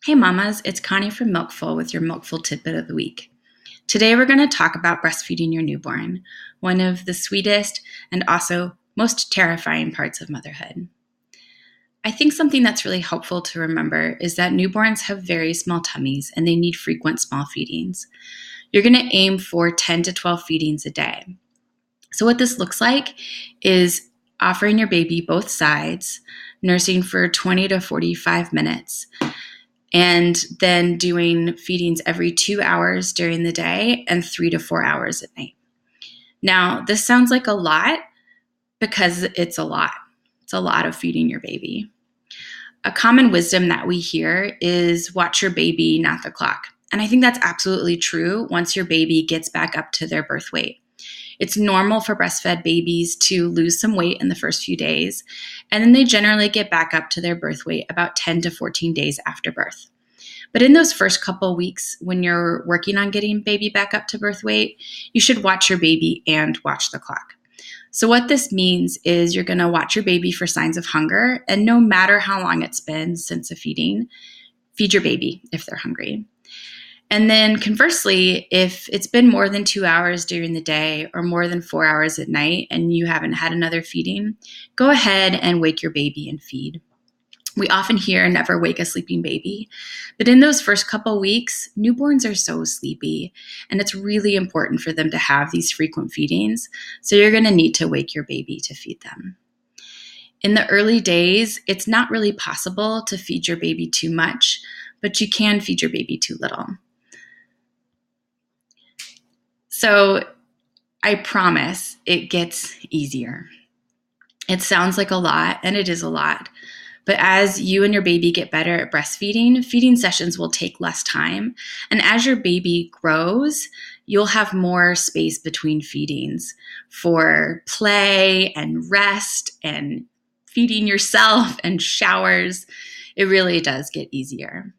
Hey mamas, it's Connie from Milkful with your Milkful tidbit of the week. Today we're going to talk about breastfeeding your newborn, one of the sweetest and also most terrifying parts of motherhood. I think something that's really helpful to remember is that newborns have very small tummies and they need frequent small feedings. You're going to aim for 10 to 12 feedings a day. So what this looks like is offering your baby both sides, nursing for 20 to 45 minutes, and then doing feedings every 2 hours during the day and 3 to 4 hours at night. Now, this sounds like a lot because it's a lot. It's a lot of feeding your baby. A common wisdom that we hear is watch your baby, not the clock. And I think that's absolutely true once your baby gets back up to their birth weight. It's normal for breastfed babies to lose some weight in the first few days, and then they generally get back up to their birth weight about 10 to 14 days after birth. But in those first couple weeks, when you're working on getting baby back up to birth weight, you should watch your baby and watch the clock. So what this means is you're going to watch your baby for signs of hunger, and no matter how long it's been since a feeding, feed your baby if they're hungry. And then conversely, if it's been more than 2 hours during the day or more than 4 hours at night and you haven't had another feeding, go ahead and wake your baby and feed. We often hear never wake a sleeping baby, but in those first couple weeks, newborns are so sleepy, and it's really important for them to have these frequent feedings, so you're going to need to wake your baby to feed them. In the early days, it's not really possible to feed your baby too much, but you can feed your baby too little. So I promise it gets easier. It sounds like a lot, and it is a lot. But as you and your baby get better at breastfeeding, feeding sessions will take less time. And as your baby grows, you'll have more space between feedings for play and rest and feeding yourself and showers. It really does get easier.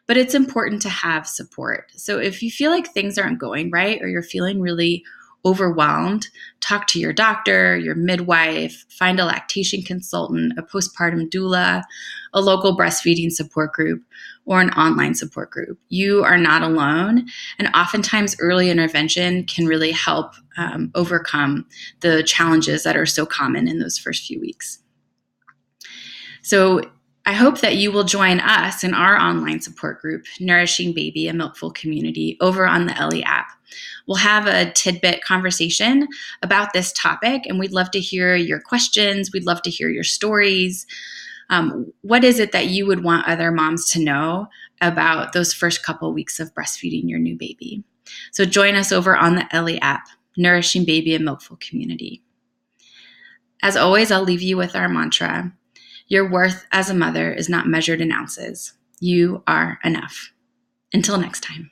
But it's important to have support. So if you feel like things aren't going right or you're feeling really overwhelmed, talk to your doctor, your midwife, find a lactation consultant, a postpartum doula, a local breastfeeding support group, or an online support group. You are not alone, and oftentimes early intervention can really help overcome the challenges that are so common in those first few weeks. So I hope that you will join us in our online support group, Nourishing Baby, a Milkful Community, over on the Ellie app. We'll have a tidbit conversation about this topic, and we'd love to hear your questions. We'd love to hear your stories. What is it that you would want other moms to know about those first couple weeks of breastfeeding your new baby? So join us over on the Ellie app, Nourishing Baby, a Milkful Community. As always, I'll leave you with our mantra. Your worth as a mother is not measured in ounces. You are enough. Until next time.